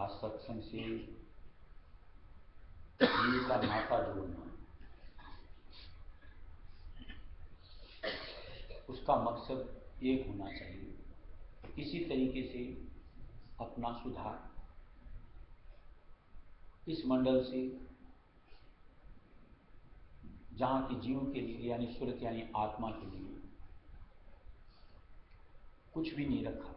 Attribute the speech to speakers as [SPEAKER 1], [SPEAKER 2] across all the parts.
[SPEAKER 1] आज सत्संग से जीव का नाता जोड़ना, उसका मकसद एक होना चाहिए। किसी तरीके से अपना सुधार इस मंडल से, जहाँ के जीव के लिए यानी सुरत यानी आत्मा के लिए कुछ भी नहीं रखा,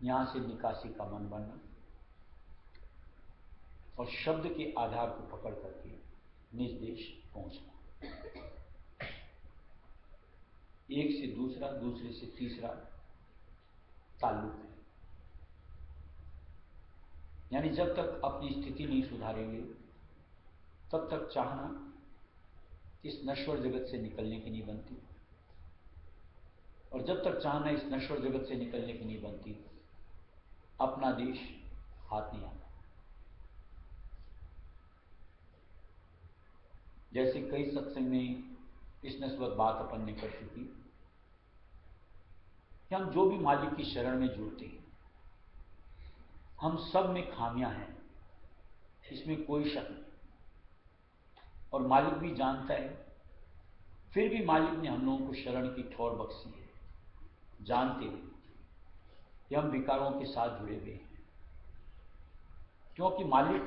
[SPEAKER 1] यहाँ से निकासी का मन बनना और शब्द के आधार को पकड़ करके निज देश पहुंचना, एक से दूसरा, दूसरे से तीसरा ताल्लुक है। यानी जब तक अपनी स्थिति नहीं सुधारेंगे तब तक चाहना इस नश्वर जगत से निकलने की नहीं बनती, और जब तक चाहना इस नश्वर जगत से निकलने की नहीं बनती अपना देश हाथ नहीं आता। जैसे कई सत्संग में इस नस्बत बात अपन ने कर चुकी कि हम जो भी मालिक की शरण में जुड़ते हैं, हम सब में खामियां हैं, इसमें कोई शक नहीं, और मालिक भी जानता है। फिर भी मालिक ने हम लोगों को शरण की ठौर बख्शी है, जानते हुए कि हम विकारों के साथ जुड़े हुए हैं, क्योंकि मालिक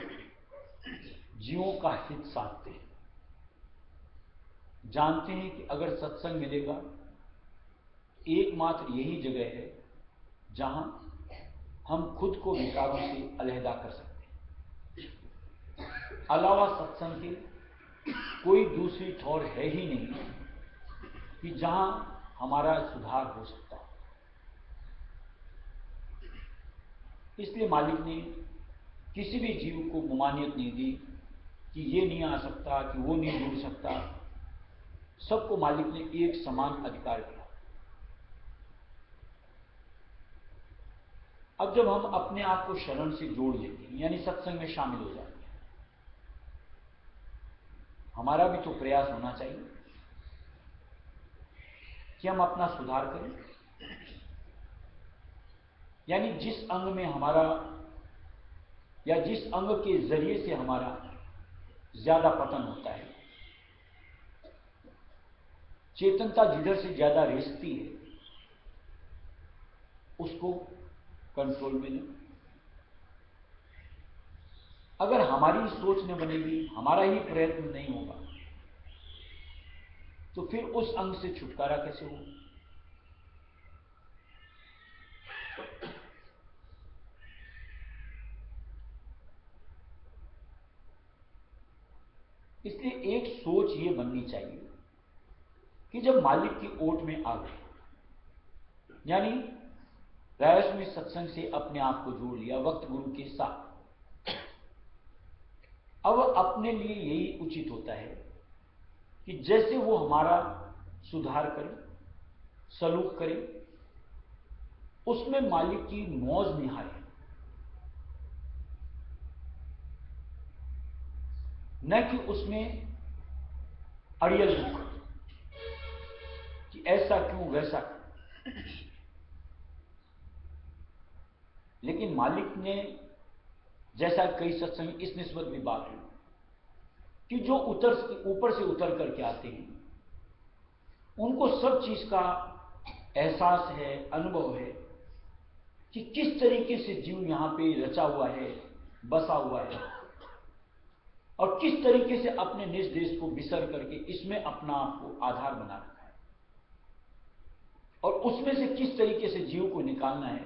[SPEAKER 1] जीवों का हित साधते हैं, जानते हैं कि अगर सत्संग मिलेगा एकमात्र यही जगह है जहां हम खुद को विकारों से अलहदा कर सकते हैं। अलावा सत्संग के कोई दूसरी ठौर है ही नहीं कि जहां हमारा सुधार हो सकता है। इसलिए मालिक ने किसी भी जीव को ममानियत नहीं दी कि ये नहीं आ सकता, कि वो नहीं जुड़ सकता। सबको मालिक ने एक समान अधिकार दिया। अब जब हम अपने आप को शरण से जोड़ लेते हैं यानी सत्संग में शामिल हो जाते हैं, हमारा भी तो प्रयास होना चाहिए कि हम अपना सुधार करें। यानी जिस अंग में हमारा या जिस अंग के जरिए से हमारा ज्यादा पतन होता है, चेतनता जिधर से ज्यादा रिश्ती है, उसको कंट्रोल में लें। अगर हमारी सोच न बनेगी, हमारा ही प्रयत्न नहीं होगा, तो फिर उस अंग से छुटकारा कैसे होगा? इसलिए एक सोच ये बननी चाहिए कि जब मालिक की ओट में आ गए, यानी रायस में सत्संग से अपने आप को जोड़ लिया वक्त गुरु के साथ, अब अपने लिए यही उचित होता है कि जैसे वो हमारा सुधार करे, सलूक करे, उसमें मालिक की मौज निहारे, न कि उसमें अड़ियल दुख कि ऐसा क्यों वैसा क्यों। लेकिन मालिक ने जैसा कई सत्संग इस निस्बत भी बात हुई कि जो ऊपर से उतर करके आते हैं, उनको सब चीज का एहसास है, अनुभव है कि किस तरीके से जीव यहां पे रचा हुआ है, बसा हुआ है, और किस तरीके से अपने निज देश को बिसर करके इसमें अपना आप को आधार बना रखा है, और उसमें से किस तरीके से जीव को निकालना है,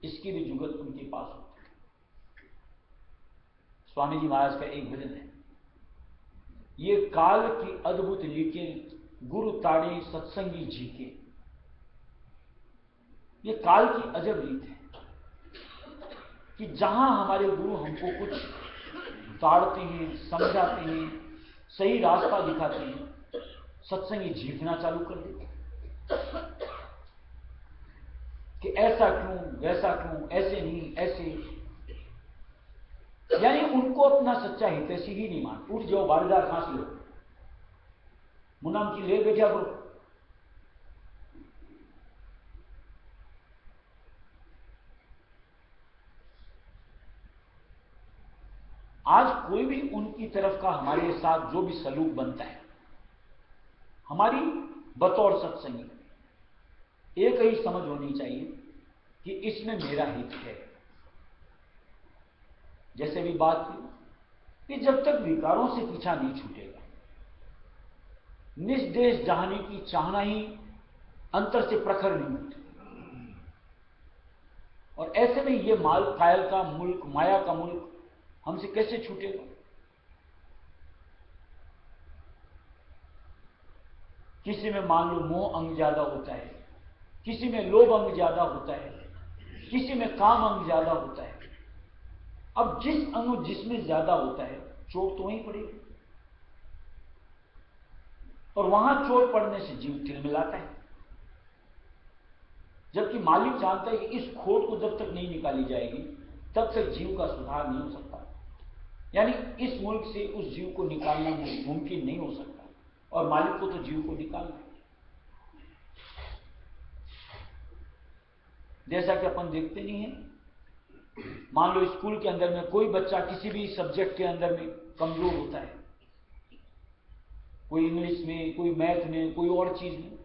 [SPEAKER 1] इसकी भी जुगत उनके पास होती है। स्वामी जी महाराज का एक भजन है, ये काल की अद्भुत लीके गुरु ताड़े सत्संगी जी के। ये काल की अजब रीत है कि जहां हमारे गुरु हमको कुछ ताड़ते हैं, समझाते हैं, सही रास्ता दिखाते हैं, सत्संगी झींकना चालू कर देते कि ऐसा क्यों, वैसा क्यों, ऐसे नहीं, ऐसे। यानी उनको अपना सच्चा हितैषी ही नहीं मान। उठ जाओ, बारीदार खांस लो, मुनाम की ले बैठा करो। आज कोई भी उनकी तरफ का हमारे साथ जो भी सलूक बनता है, हमारी बतौर सत्संगी एक ही समझ होनी चाहिए कि इसमें मेरा हित है। जैसे भी बात की कि जब तक विकारों से पीछा नहीं छूटेगा, निज देश जहाने की चाहना ही अंतर से प्रखर नहीं होती, और ऐसे में ये माल कायल का मुल्क, माया का मुल्क हमसे कैसे छूटेगा? किसी में मान लो मोह अंग ज्यादा होता है, किसी में लोभ अंग ज्यादा होता है, किसी में काम अंग ज्यादा होता है। अब जिस अंग जिसमें ज्यादा होता है, चोट तो वहीं पड़ेगी, और वहां चोट पड़ने से जीव तिलमिलाता है। जबकि मालिक जानता है कि इस खोट को जब तक नहीं निकाली जाएगी, तब तक जीव का सुधार नहीं हो सकता। यानी इस मुल्क से उस जीव को निकालना मुमकिन नहीं हो सकता, और मालिक को तो जीव को निकालना है। जैसा कि अपन देखते नहीं है, मान लो स्कूल के अंदर में कोई बच्चा किसी भी सब्जेक्ट के अंदर में कमजोर होता है, कोई इंग्लिश में, कोई मैथ में, कोई और चीज में,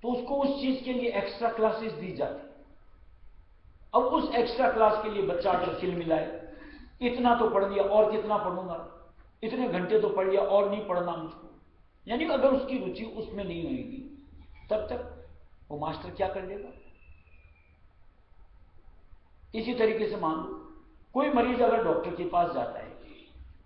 [SPEAKER 1] तो उसको उस चीज के लिए एक्स्ट्रा क्लासेस दी जाती। अब उस एक्स्ट्रा क्लास के लिए बच्चा अगर सिल मिलाए, इतना तो पढ़ लिया और कितना पढ़ूंगा, इतने घंटे तो पढ़ लिया और नहीं पढ़ना मुझको, यानी अगर उसकी रुचि उसमें नहीं होगी, तब तक वो मास्टर क्या कर लेगा। इसी तरीके से मान लो कोई मरीज अगर डॉक्टर के पास जाता है,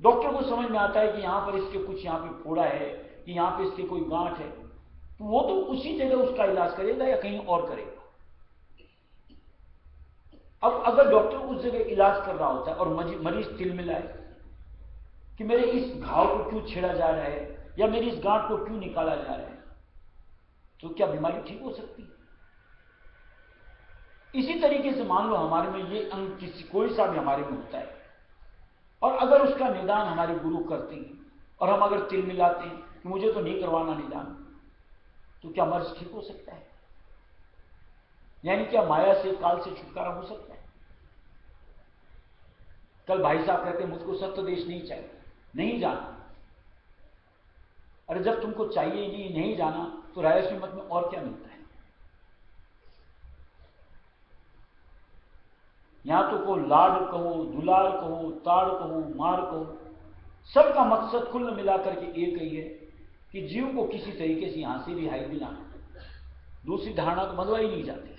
[SPEAKER 1] डॉक्टर को समझ में आता है कि यहां पर इसके कुछ यहां पे फोड़ा है, कि यहां पे इसके कोई गांठ है, तो वो तो उसी जगह उसका इलाज करेगा या कहीं और करेगा। अब अगर डॉक्टर उस जगह इलाज कर रहा होता है और मरीज तिल मिलाए कि मेरे इस घाव को क्यों छेड़ा जा रहा है, या मेरी इस गांठ को क्यों निकाला जा रहा है, तो क्या बीमारी ठीक हो सकती है? इसी तरीके से मान लो हमारे में ये अंग किसी कोई सा भी हमारे में होता है, और अगर उसका निदान हमारे गुरु करते हैं, और हम अगर तिल मिलाते हैं कि मुझे तो नहीं करवाना निदान, तो क्या मर्ज ठीक हो सकता है? यानी क्या माया से, काल से छुटकारा हो सकता है? कल भाई साहब कहते मुझको सत्य देश नहीं चाहिए, नहीं जाना। अरे जब तुमको चाहिए ही नहीं जाना, तो राजस्वी मत में और क्या मिलता है? यहां तो को लाड कहो, दुलार कहो, ताड़ कहो, मार कहो, सबका मकसद कुल मिलाकर के एक ही है कि जीव को किसी तरीके से यहां से रिहाई दिलाना। दूसरी धारणा तो बनवा ही नहीं जाती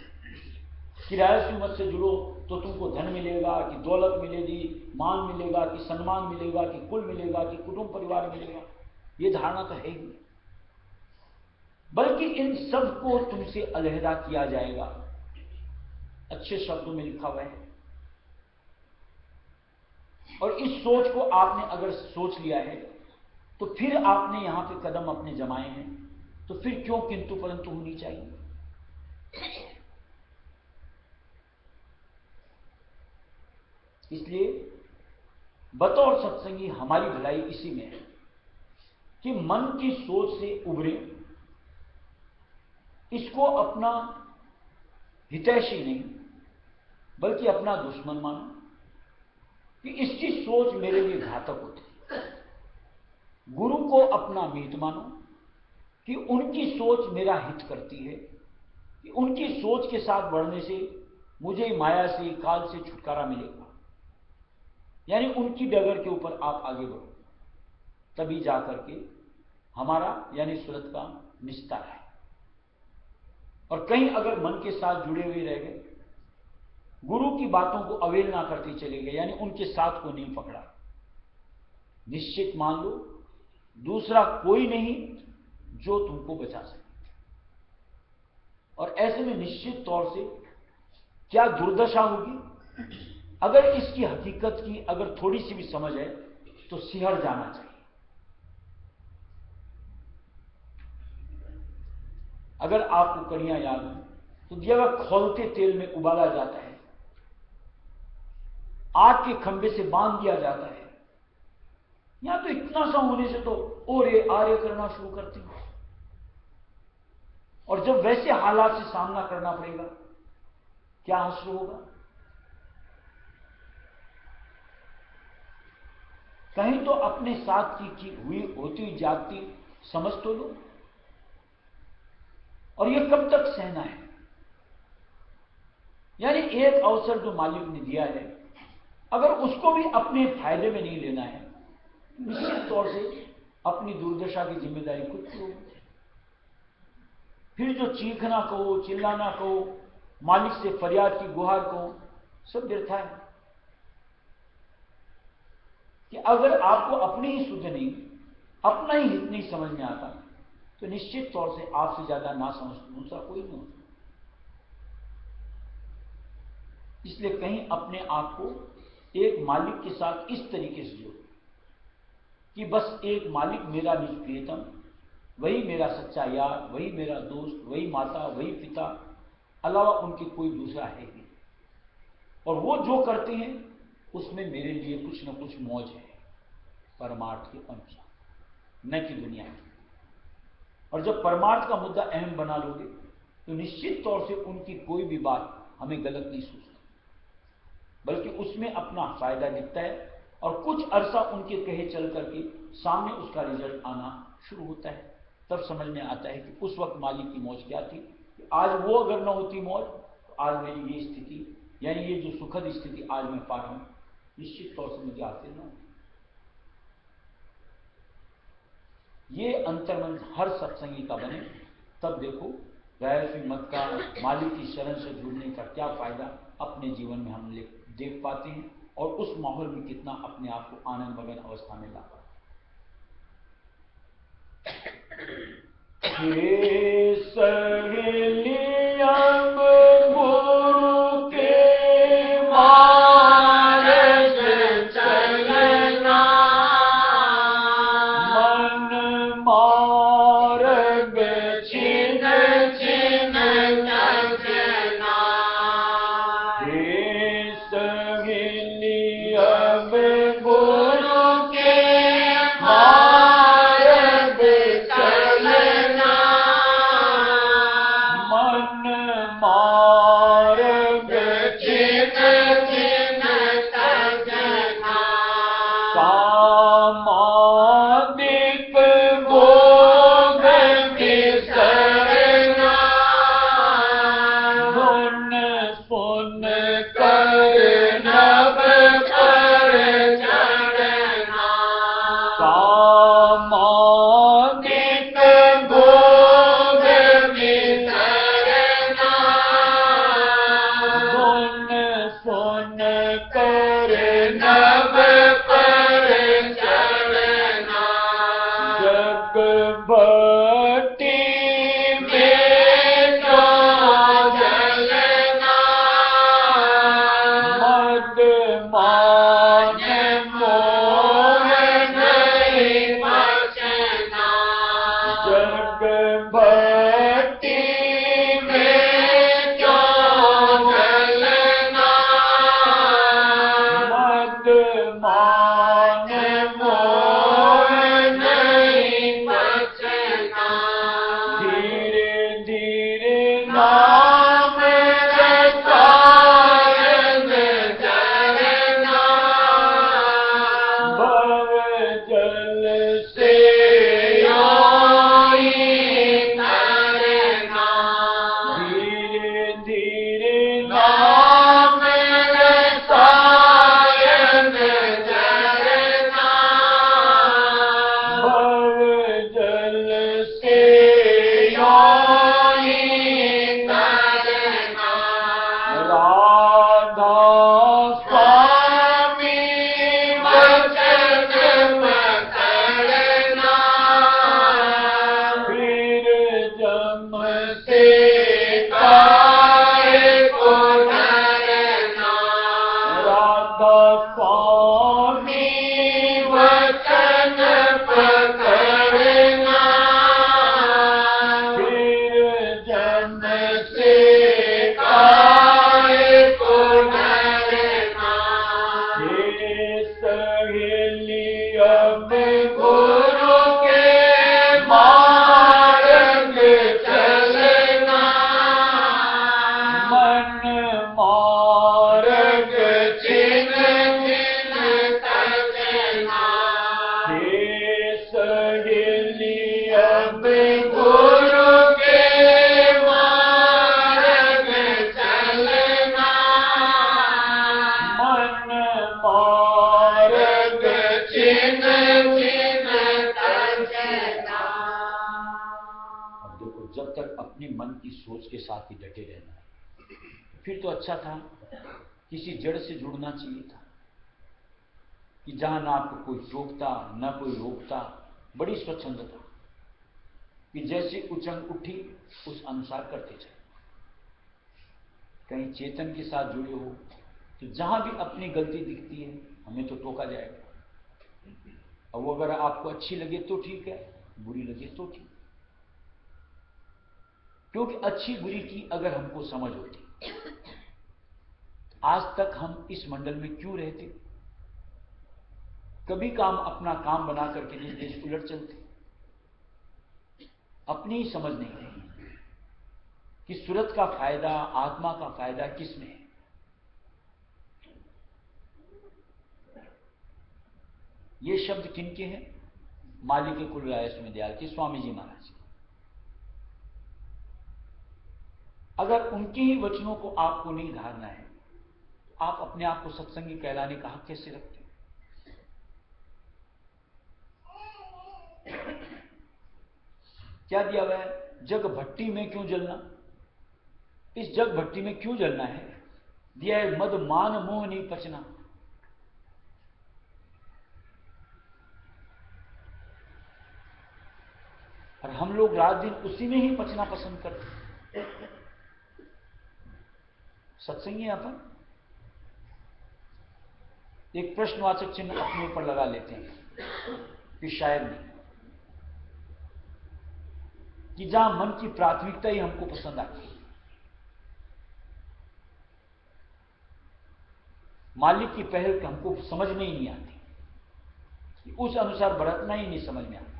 [SPEAKER 1] कि राजस्वी मत से जुड़ो तो तुमको धन मिलेगा, कि दौलत मिलेगी, मान मिलेगा, कि सम्मान मिलेगा, कि कुल मिलेगा, कि कुटुंब परिवार मिलेगा। ये धारणा तो है ही, बल्कि इन सब को तुमसे अलहदा किया जाएगा। अच्छे शब्दों में लिखा हुआ है। और इस सोच को आपने अगर सोच लिया है, तो फिर आपने यहां पे कदम अपने जमाए हैं, तो फिर क्यों किंतु परंतु होनी चाहिए? इसलिए बतौर सत्संगी हमारी भलाई इसी में है कि मन की सोच से उभरे, इसको अपना हितैषी नहीं बल्कि अपना दुश्मन मानो, कि इसकी सोच मेरे लिए घातक होती है। गुरु को अपना मीत मानो कि उनकी सोच मेरा हित करती है, कि उनकी सोच के साथ बढ़ने से मुझे माया से, काल से छुटकारा मिलेगा। यानी उनकी डगर के ऊपर आप आगे बढ़ो, तभी जाकर के हमारा यानी सूरत का निस्तार है। और कहीं अगर मन के साथ जुड़े हुए रह गए, गुरु की बातों को अवहेलना करते चले गए, यानी उनके साथ को नहीं पकड़ा, निश्चित मान लो दूसरा कोई नहीं जो तुमको बचा सके। और ऐसे में निश्चित तौर से क्या दुर्दशा होगी, अगर इसकी हकीकत की अगर थोड़ी सी भी समझ है तो सिहर जाना चाहिए। अगर आपको कड़ियां याद हो तो जब खौलते तेल में उबाला जाता है, आग के खंभे से बांध दिया जाता है, यहां तो इतना सा होने से तो ओरे आरे करना शुरू करती है। और जब वैसे हालात से सामना करना पड़ेगा, क्या हासिल होगा? कहीं तो अपने साथ की हुई होती जाती समझ तो लो। और ये कब तक सहना है? यानी एक अवसर जो मालिक ने दिया है, अगर उसको भी अपने फायदे में नहीं लेना है, निश्चित तौर से अपनी दुर्दशा की जिम्मेदारी खुद की होगी। फिर जो चीखना कहो, चिल्लाना कहो, मालिक से फरियाद की गुहार कहो, सब व्यर्थ है। कि अगर आपको अपनी ही सुध नहीं, अपना ही हित नहीं समझ में आता, तो निश्चित तौर से आपसे ज्यादा ना समझ दूसरा कोई नहीं होता। इसलिए कहीं अपने आप को एक मालिक के साथ इस तरीके से जोड़ो कि बस एक मालिक मेरा निज प्रियतम, वही मेरा सच्चा यार, वही मेरा दोस्त, वही माता, वही पिता, अलावा उनके कोई दूसरा है नहीं। और वो जो करते हैं उसमें मेरे लिए कुछ न कुछ मौज है, परमार्थ के अनुसार, न कि दुनिया की। और जब परमार्थ का मुद्दा अहम बना लोगे, तो निश्चित तौर से उनकी कोई भी बात हमें गलत नहीं सोचती, बल्कि उसमें अपना फायदा दिखता है। और कुछ अरसा उनके कहे चल करके सामने उसका रिजल्ट आना शुरू होता है। तब समझ में आता है कि उस वक्त मालिक की मौज क्या थी, कि आज वो अगर न होती मौज, तो आज मेरी ये स्थिति, यानी ये जो सुखद स्थिति आज मैं पा रहा हूं, निश्चित तौर से मुझे हासिल न होती। ये अंतर्मन हर सत्संगी का बने, तब देखो राजस्वी मत का, मालिक की शरण से जुड़ने का क्या फायदा अपने जीवन में हम देख पाते हैं, और उस माहौल में कितना अपने आप को आनंद मगन अवस्था में ला पाते हैं। सहेलियम गुरु के मार्ग चलना, मन मार्ग छिन छिन तजना, हे सहेलियम गुरु के मार्ग चलना, मन मार्ग
[SPEAKER 2] कर नभ पर चढ़ना,
[SPEAKER 1] कामादिक
[SPEAKER 2] भोग विसरना,
[SPEAKER 1] गुण सुन
[SPEAKER 2] कर नभ पर चढ़ना,
[SPEAKER 1] जग भट्टी
[SPEAKER 2] में जो जलना,
[SPEAKER 1] मद मान
[SPEAKER 2] मोह नहीं बचना,
[SPEAKER 1] जग भट्टी
[SPEAKER 2] में जो जलना,
[SPEAKER 1] मद मान
[SPEAKER 2] मोह नहीं बचना,
[SPEAKER 1] धीरे धीरे
[SPEAKER 2] नाम रसायन जरना,
[SPEAKER 1] भव जल से
[SPEAKER 2] योई तरना,
[SPEAKER 1] धीरे धीरे
[SPEAKER 2] नाम रसायन जरना,
[SPEAKER 1] भव जल से
[SPEAKER 2] योई तरना,
[SPEAKER 1] राधा
[SPEAKER 2] स्वामी वचन पकड़ना,
[SPEAKER 1] फिर जम
[SPEAKER 2] से काय को डरना,
[SPEAKER 1] राधा स्वामी
[SPEAKER 2] वचन पकड़ना,
[SPEAKER 1] फिर जम
[SPEAKER 2] से काय को डरना,
[SPEAKER 1] हे सहेली अब
[SPEAKER 2] गुरु के मार्ग चलना,
[SPEAKER 1] मन मार्ग
[SPEAKER 2] चिन्ह चिन्ह तजना,
[SPEAKER 1] हे सहेली अब
[SPEAKER 2] गुरु के मार्ग चलना,
[SPEAKER 1] मन मार्ग
[SPEAKER 2] चिन्ह चिन्ह तजना।
[SPEAKER 1] अब देखो, जब तक अपने मन की सोच के साथ ही डटे रहना है, फिर तो अच्छा था, किसी जड़ से जुड़ना चाहिए था कि जहां ना आपको कोई टोकता ना कोई रोकता, बड़ी स्वच्छंदता कि जैसी उचंग उठी उस अनुसार करते चले। कहीं चेतन के साथ जुड़े हो तो जहां भी अपनी गलती दिखती है हमें तो टोका जाएगा, और वो अगर आपको अच्छी लगे तो ठीक है, बुरी लगे तो ठीक, क्योंकि अच्छी बुरी की अगर हमको समझ होती आज तक हम इस मंडल में क्यों रहते, कभी काम अपना काम बना करके जिस देश उलट चलते। अपनी ही समझ नहीं रही कि सूरत का फायदा, आत्मा का फायदा किसमें है। ये शब्द किनके हैं? मालिक कुल रायस्वामी दयाल के स्वामी जी महाराज। अगर उनके ही वचनों को आपको नहीं धारना है, आप अपने आप को सत्संगी कहलाने का हक कैसे रखते हैं? क्या दिया हुआ है? जग भट्टी में क्यों जलना? इस जग भट्टी में क्यों जलना है? दिया है मद मान मोह नहीं पचना। और हम लोग रात दिन उसी में ही पचना पसंद करते। सत्संगी अपन एक प्रश्नवाचक चिन्ह अपने ऊपर लगा लेते हैं कि शायद नहीं, कि जहां मन की प्राथमिकता ही हमको पसंद आती है, मालिक की पहल हमको समझ में ही नहीं आती, उस अनुसार बरतना ही नहीं समझ में आता।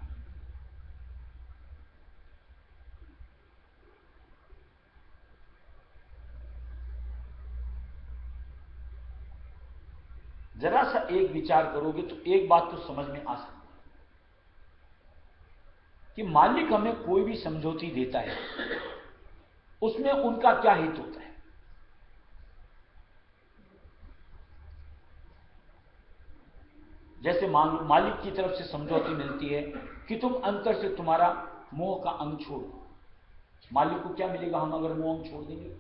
[SPEAKER 1] जरा सा एक विचार करोगे तो एक बात तो समझ में आ सकती है कि मालिक हमें कोई भी समझौती देता है, उसमें उनका क्या हित होता है। जैसे मान लो मालिक की तरफ से समझौती मिलती है कि तुम अंतर से तुम्हारा मोह का अंग छोड़ो। मालिक को क्या मिलेगा हम अगर मोह अंग छोड़ देंगे?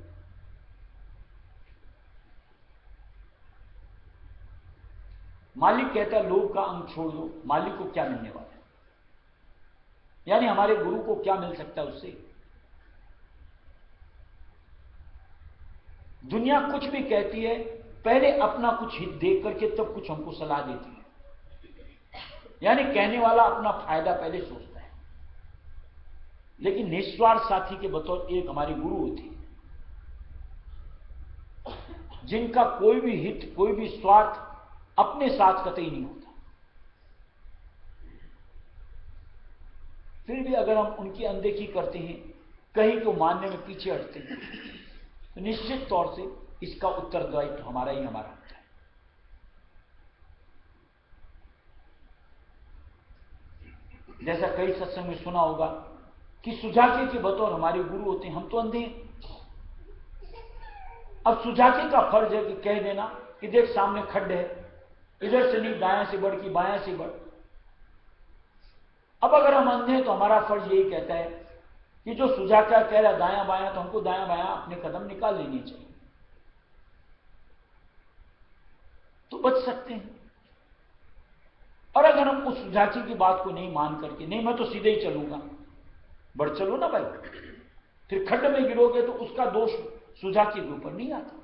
[SPEAKER 1] मालिक कहता है लोभ का अंग छोड़ दो, मालिक को क्या मिलने वाला है? यानी हमारे गुरु को क्या मिल सकता है उससे? दुनिया कुछ भी कहती है, पहले अपना कुछ हित देख करके तब कुछ हमको सलाह देती है। यानी कहने वाला अपना फायदा पहले सोचता है, लेकिन निस्वार्थ साथी के बतौर एक हमारे गुरु होते हैं, जिनका कोई भी हित, कोई भी स्वार्थ अपने साथ कतई नहीं होता। फिर भी अगर हम उनकी अनदेखी करते हैं, कहीं को मानने में पीछे हटते हैं, तो निश्चित तौर से इसका उत्तरदायित्व तो हमारा ही हमारा होता है। जैसा कई सत्संग में सुना होगा कि सुजाके के बतौर हमारे गुरु होते हैं, हम तो अंधे हैं। अब सुजाके का फर्ज है कि कह देना कि देख सामने खड्ड है, इधर से नहीं दायां से बढ़ की बायां से बढ़। अब अगर हम अंधे हैं तो हमारा फर्ज यही कहता है कि जो सुजाका कह रहा दायां बायां, तो हमको दायां बायां अपने कदम निकाल लेने चाहिए, तो बच सकते हैं। और अगर हम उस सुजाकी की बात को नहीं मान करके, नहीं मैं तो सीधे ही चलूंगा, बढ़ चलो ना भाई, फिर खड्ड में गिरोगे तो उसका दोष सुजाकी के ऊपर नहीं आता।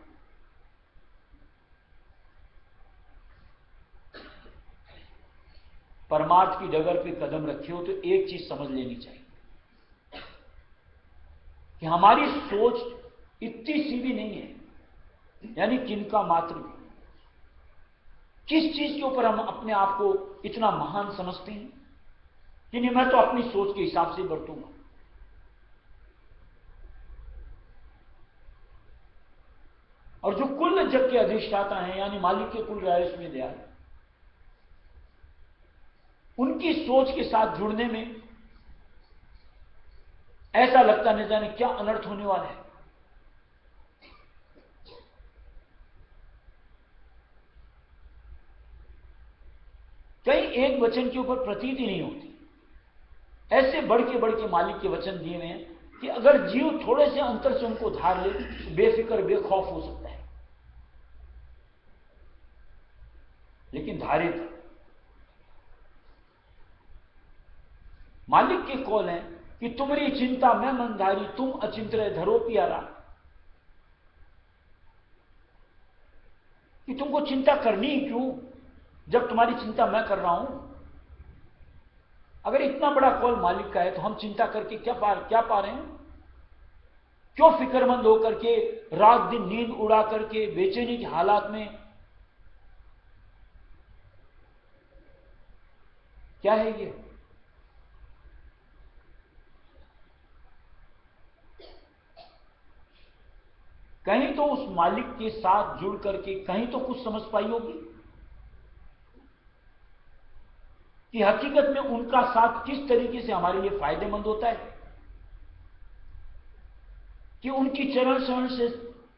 [SPEAKER 1] परमार्थ की डगर पे कदम रखे हो तो एक चीज समझ लेनी चाहिए कि हमारी सोच इतनी सीधी नहीं है, यानी किनका मात्र भी। किस चीज के ऊपर हम अपने आप को इतना महान समझते हैं कि नहीं मैं तो अपनी सोच के हिसाब से बरतूंगा। और जो कुल जग के अधिष्ठाता हैं, यानी मालिक के कुल रायस में दया, उनकी सोच के साथ जुड़ने में ऐसा लगता नहीं जाने क्या अनर्थ होने वाला है। कहीं एक वचन के ऊपर प्रतीति नहीं होती, ऐसे बढ़ के मालिक के वचन दिए हुए हैं कि अगर जीव थोड़े से अंतर से उनको धार ले तो बेफिक्र बेखौफ हो सकता है। लेकिन धारित मालिक के कौल हैं कि तुम्हारी चिंता मैं मंदारी, तुम अचिंत रहे धरो प्यारा, कि तुमको चिंता करनी ही क्यों जब तुम्हारी चिंता मैं कर रहा हूं। अगर इतना बड़ा कौल मालिक का है तो हम चिंता करके क्या पा रहे हैं? क्यों फिक्रमंद होकर के रात दिन नींद उड़ा करके बेचैनी के हालात में, क्या है ये? कहीं तो उस मालिक के साथ जुड़ करके कहीं तो कुछ समझ पाई होगी कि हकीकत में उनका साथ किस तरीके से हमारे लिए फायदेमंद होता है, कि उनकी चरण शरण से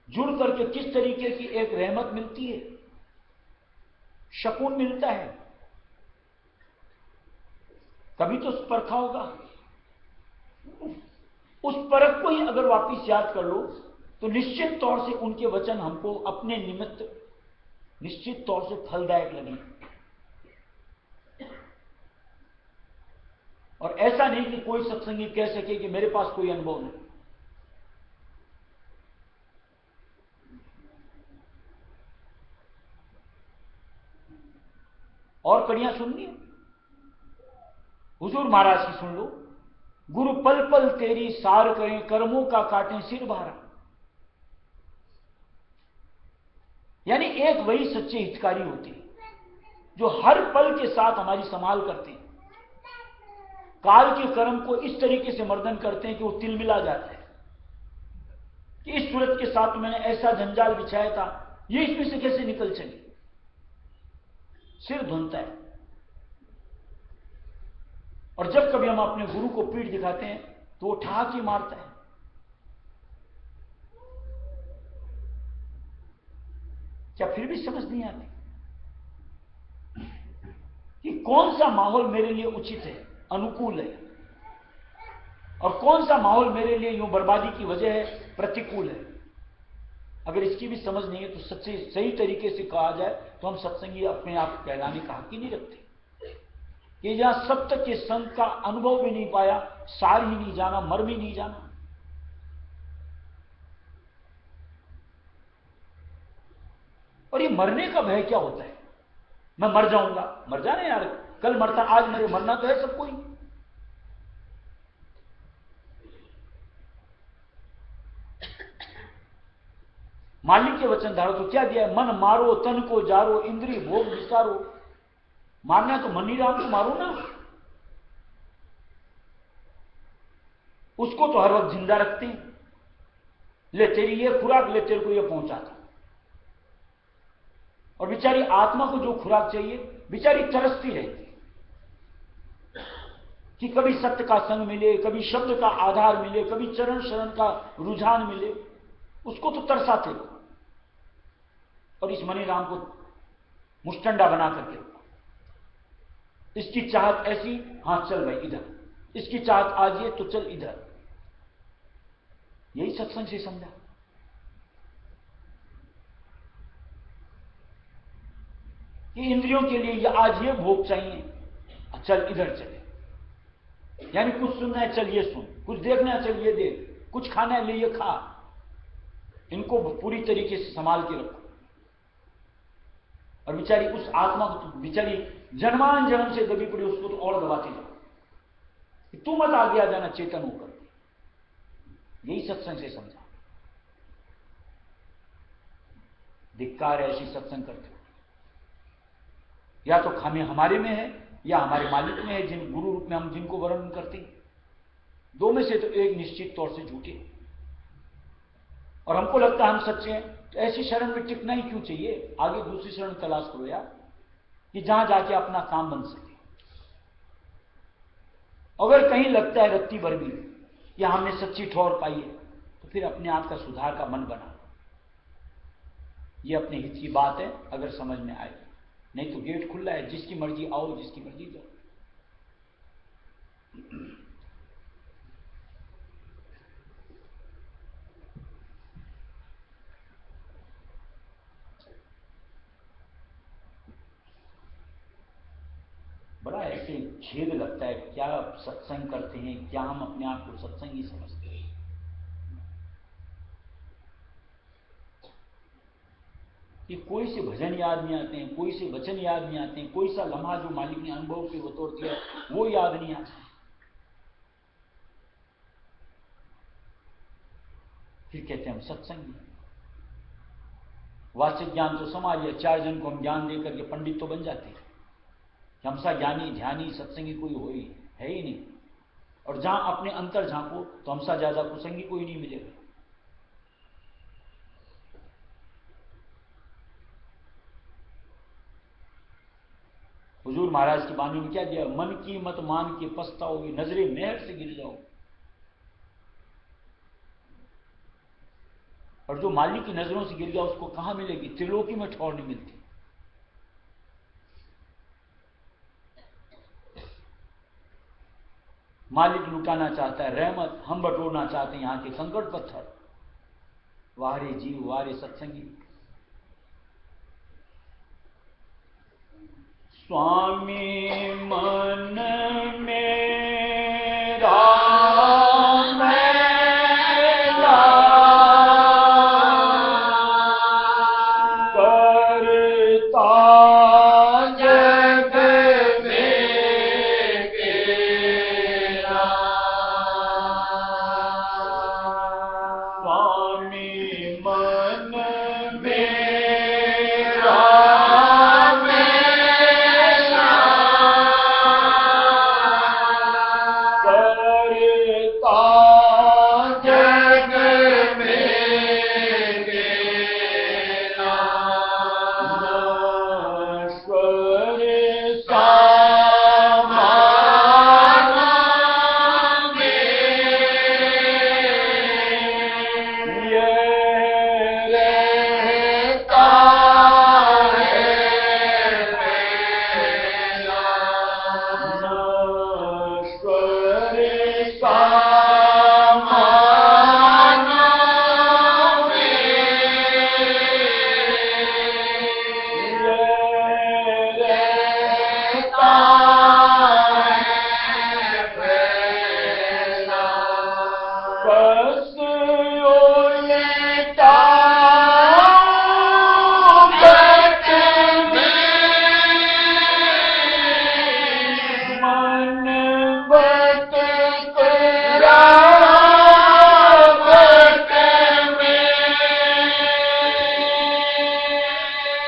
[SPEAKER 1] जुड़ करके किस तरीके की एक रहमत मिलती है, शकून मिलता है। कभी तो परखा होगा। उस परख को ही अगर वापिस याद कर लो तो निश्चित तौर से उनके वचन हमको अपने निमित्त निश्चित तौर से फलदायक लगे। और ऐसा नहीं कि कोई सत्संगी कह सके कि मेरे पास कोई अनुभव नहीं। और कड़ियां सुननी है, हुजूर महाराज की सुन लो। गुरु पल पल तेरी सार करें, कर्मों का काटें सिर भारा। यानी एक वही सच्चे हितकारी होते हैं जो हर पल के साथ हमारी संभाल करते हैं, काल के कर्म को इस तरीके से मर्दन करते हैं कि वो तिलमिला जाता है कि इस सूरत के साथ मैंने ऐसा जंजाल बिछाया था, ये इसमें से कैसे निकल चली। सिर धुनता है। और जब कभी हम अपने गुरु को पीठ दिखाते हैं तो वो ठहाके ही मारता है। क्या फिर भी समझ नहीं आती? कि कौन सा माहौल मेरे लिए उचित है, अनुकूल है, और कौन सा माहौल मेरे लिए यूं बर्बादी की वजह है, प्रतिकूल है। अगर इसकी भी समझ नहीं है तो सच्चे सही तरीके से कहा जाए तो हम सत्संगी अपने आप कहलाने का हक ही नहीं रखते। कि जहां सत्य के संग का अनुभव भी नहीं पाया, सार ही नहीं जाना, मर भी नहीं जाना। और ये मरने का भय क्या होता है? मैं मर जाऊंगा, मर जाने यार, कल मरता आज मरे, मरना तो है सबको ही। मालिक के वचन धारो तो क्या दिया है? मन मारो तन को जारो, इंद्रिय भोग विसारो। मारना है तो मन ही राम को मारो ना, उसको तो हर वक्त जिंदा रखते हैं। ले तेरी ये खुराक, ले तेरे को ये पहुंचाता। और बेचारी आत्मा को जो खुराक चाहिए, बेचारी तरसती रहती कि कभी सत्य का संग मिले, कभी शब्द का आधार मिले, कभी चरण शरण का रुझान मिले, उसको तो तरसाते। और इस मनी राम को मुष्टंडा बना करके, इसकी चाहत ऐसी, हां चल भाई इधर, इसकी चाहत आज ये तो चल इधर। यही सत्संग से समझा। कि इंद्रियों के लिए आज ये भोग चाहिए, चल इधर चले। यानी कुछ सुनना है, चल ये सुन, कुछ देखना है, चल ये देख, कुछ खाना है, ले ये खा। इनको पूरी तरीके से संभाल के रखो। और बेचारी उस आत्मा को तो बेचारी जन्मान जन्म से दबी पड़ी, उसको तो और दबाती जाओ। तू मत आगे आ जाना चेतन होकर। यही सत्संग से समझा। धिक्कार ऐसी सत्संग करते हो, या तो खामी हमारे में है या हमारे मालिक में है, जिन गुरु रूप में हम जिनको वर्णन करते हैं। दो में से तो एक निश्चित तौर से झूठे। और हमको लगता है हम सच्चे हैं, तो ऐसी शरण में टिकना ही क्यों चाहिए? आगे दूसरी शरण तलाश करो यार, कि जहां जाके अपना काम बन सके। अगर कहीं लगता है रत्ती भर भी या हमने सच्ची ठौर पाई है, तो फिर अपने आप का सुधार का मन बना। ये अपने हित की बात है अगर समझ में आए। नहीं तो गेट खुला है, जिसकी मर्जी आओ, जिसकी मर्जी जाओ। बड़ा ऐसे खेद लगता है, क्या सत्संग करते हैं, क्या हम अपने आप को सत्संगी समझते हैं। कि कोई से भजन याद नहीं आते हैं, कोई से वचन याद नहीं आते हैं, कोई सा लम्हा जो मालिक ने अनुभव के बतौर दिया वो याद नहीं आता। फिर कहते हैं हम सत्संगी। वास्तविक ज्ञान तो समाज है, 4 जन को हम ज्ञान देकर के पंडित तो बन जाते हैं। हमसा ज्ञानी ध्यानी सत्संगी कोई हो ही है ही नहीं। और जहां अपने अंतर झांको तो हमसा ज्यादा कुसंगी कोई नहीं मिलेगा। हुजूर महाराज की वाणी में क्या दिया? मन की मत मान के पछताओगे, नजरे मेहर से गिर जाओ। और जो मालिक की नजरों से गिर गया उसको कहां मिलेगी? त्रिलोकी में ठौर नहीं मिलती। मालिक लुटाना चाहता है रहमत, हम बटोरना चाहते हैं यहां के कंकड़ पत्थर। वारे जीव वारे सत्संगी। स्वामी मन मेरा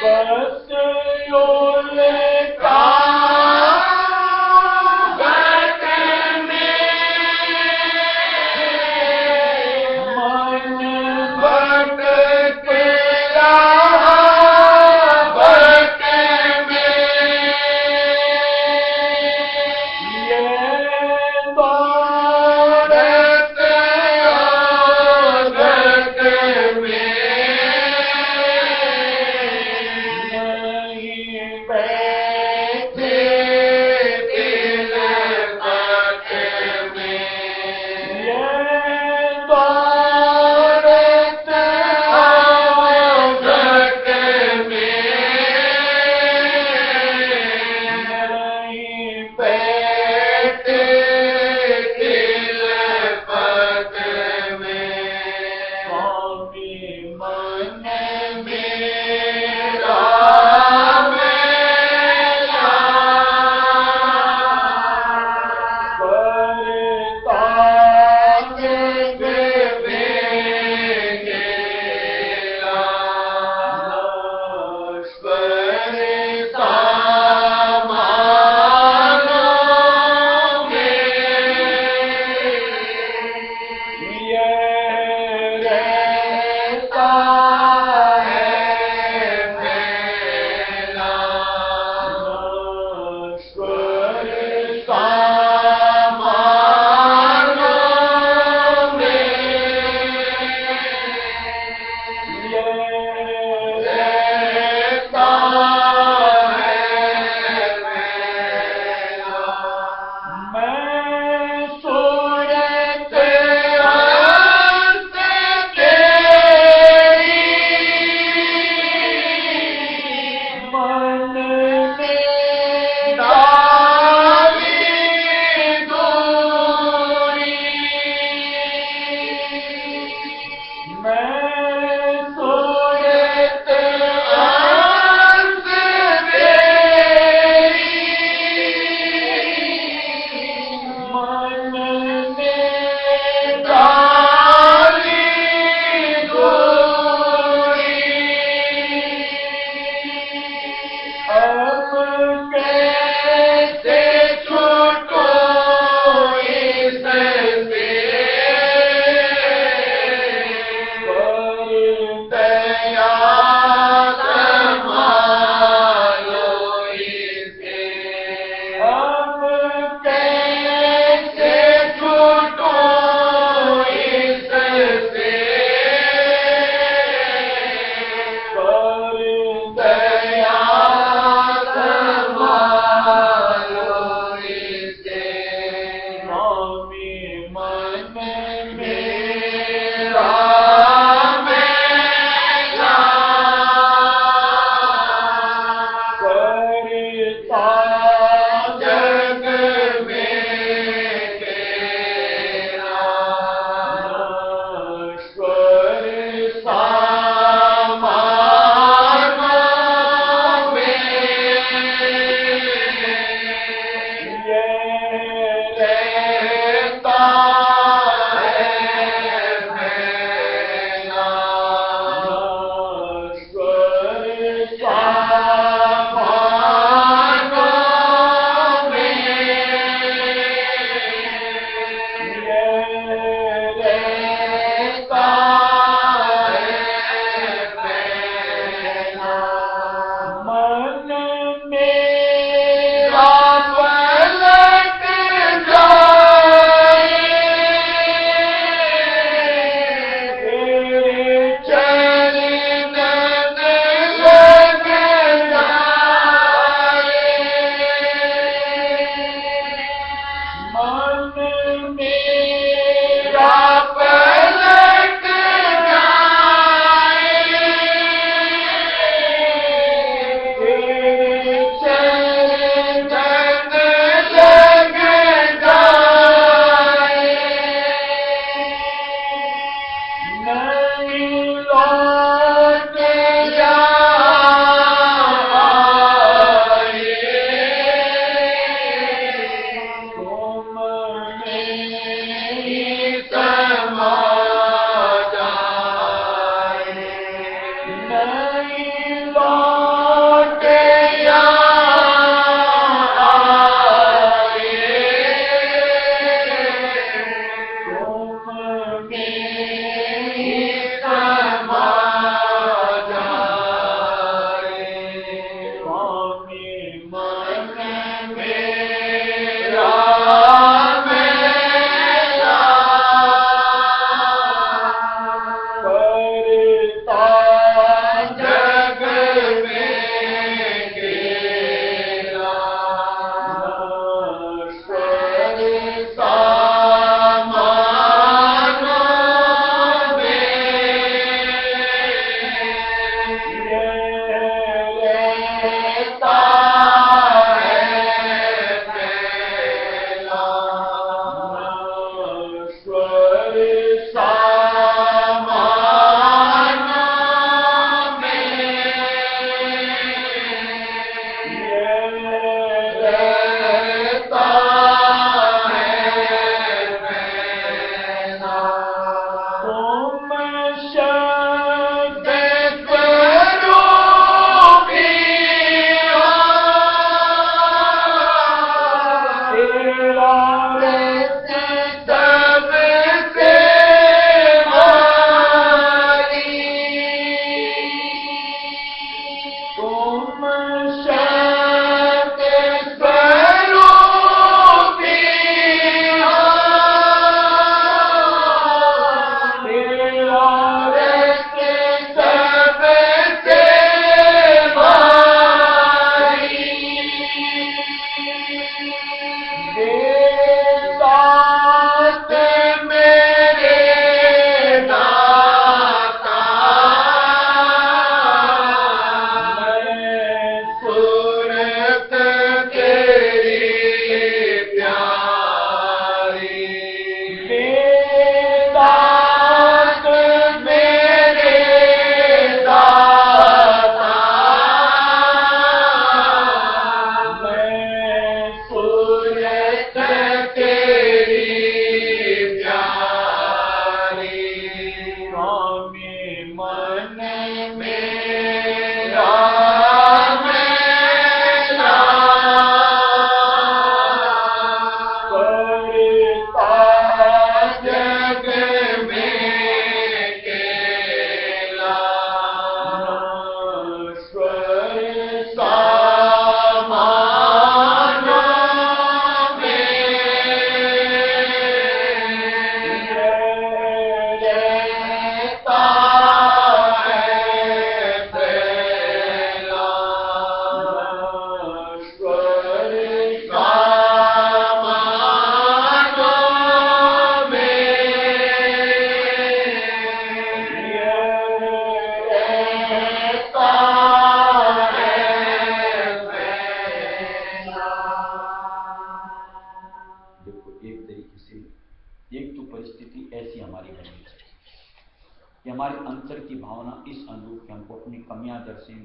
[SPEAKER 2] Lord.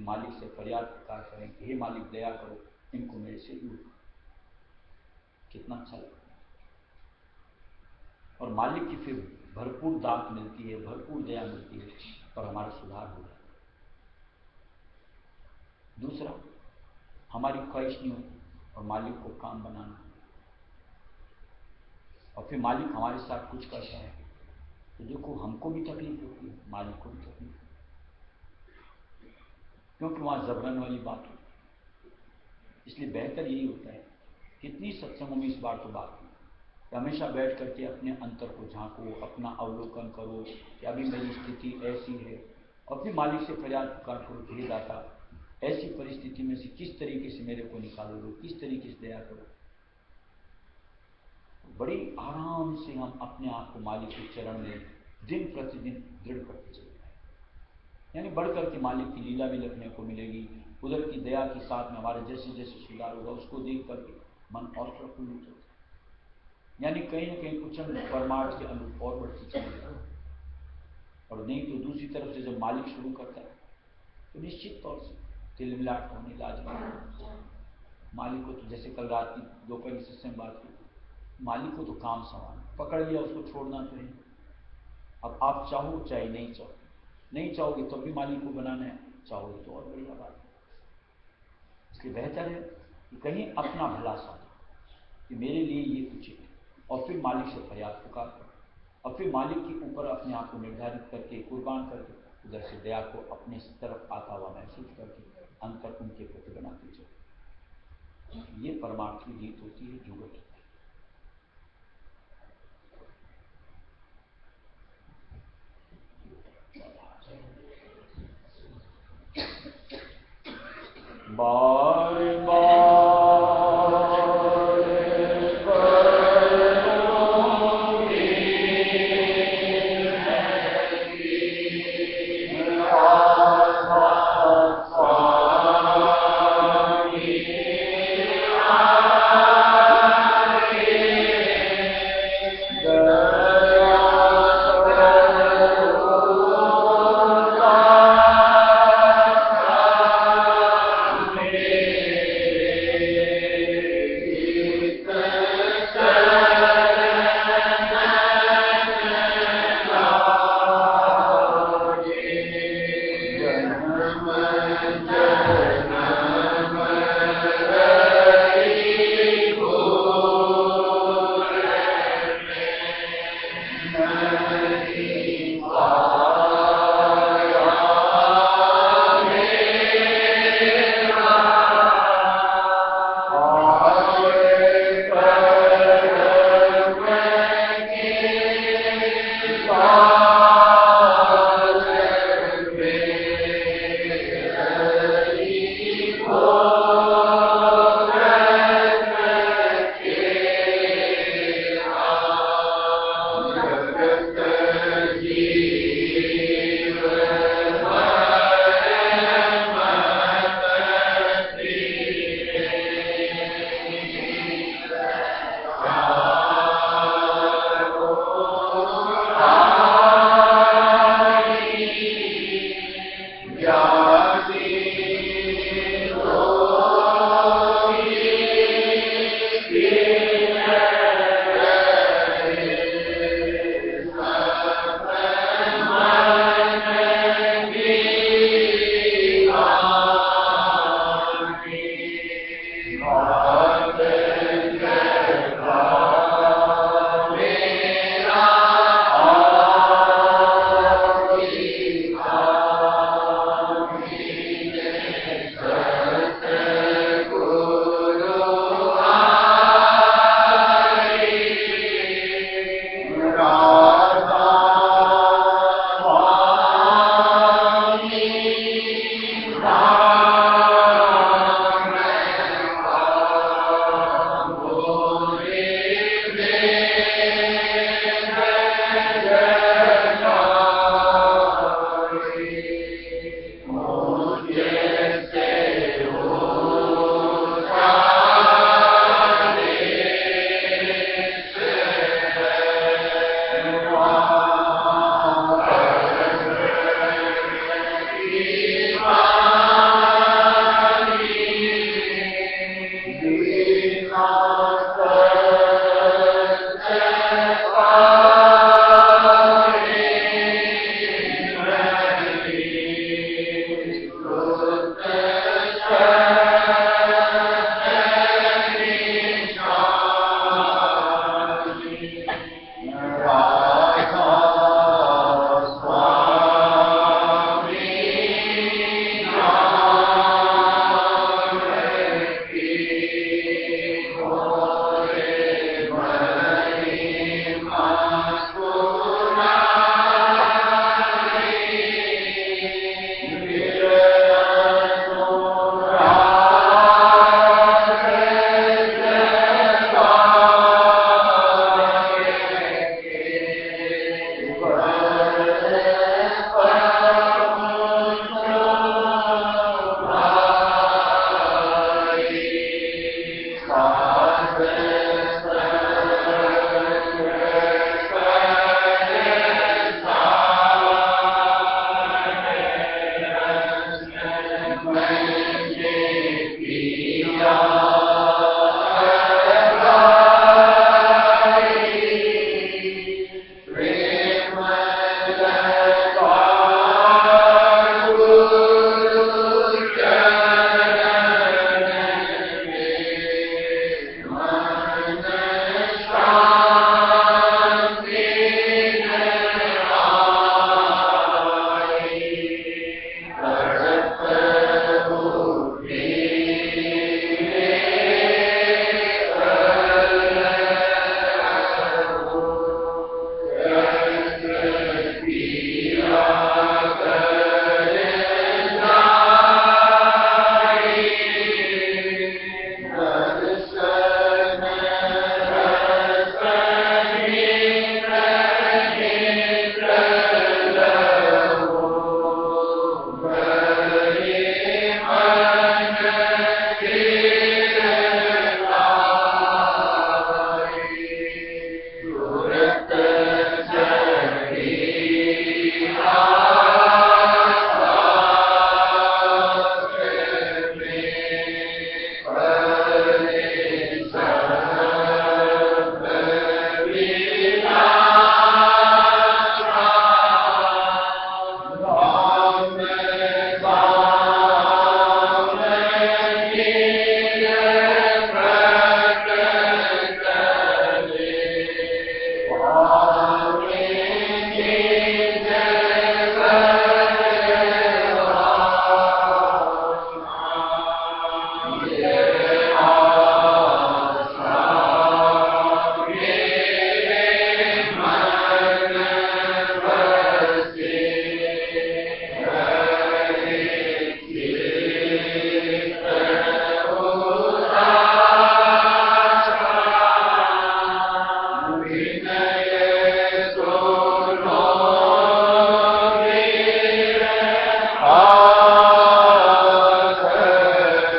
[SPEAKER 1] मालिक से फरियाद पुकार करें कि हे मालिक दया करो, इनको मेरे से दूर करो। कितना अच्छा लगता है। और मालिक की फिर भरपूर दात मिलती है, भरपूर दया मिलती है और हमारा सुधार हो जाता है। दूसरा, हमारी ख्वाहिश नहीं होती और मालिक को काम बनाना, और फिर मालिक हमारे साथ कुछ करता है तो देखो हमको भी तकलीफ होती है, मालिक को भी तकलीफ होती है, क्योंकि वहां जबरन वाली बात होती है। इसलिए बेहतर यही होता है, कितनी सत्संगों में इस बार तो बात हुई, हमेशा बैठ करके अपने अंतर को झांको, अपना अवलोकन करो कि अभी मेरी स्थिति ऐसी है, और फिर मालिक से फरियाद पुकार करो, हे दाता ऐसी परिस्थिति में से किस तरीके से मेरे को निकालो, किस तरीके से दया करो। बड़ी आराम से हम अपने आप को मालिक के चरण में दिन प्रतिदिन दृढ़ करते चले जाए, यानी बढ़ करके मालिक की लीला भी लगने को मिलेगी। उधर की दया के साथ में हमारे जैसे जैसे सुधार होगा उसको देख करके मन और प्रफुल्लित होता है, यानी कहीं ना कहीं कुछ परमार्थ के अनुरूप और बढ़ती चली जाए। और नहीं तो दूसरी तरफ से जब मालिक शुरू करता है तो निश्चित तौर से तिलमिलाट होने लाजवाब। मालिक को तो जैसे कल रात की दोपहर सत्संग बात की, मालिक को तो काम समान, पकड़ लिया उसको छोड़ना तो नहीं। अब आप चाहो चाहे नहीं चाहो, नहीं चाहोगे तो भी मालिक को बनाना है, चाहोगे तो और बढ़िया बात है। इसलिए बेहतर है कि कहीं अपना भला समझो कि मेरे लिए ये उचित है, और फिर मालिक से फरियाद पुकार करो, और फिर मालिक के ऊपर अपने आप को निर्धारित करके कुर्बान करके उधर से दया को अपने तरफ आता हुआ महसूस करके अंतर उनके प्रति बनाते चलो। ये परमार्थ की जीत होती है, जुगत होती है। बार
[SPEAKER 2] Amen.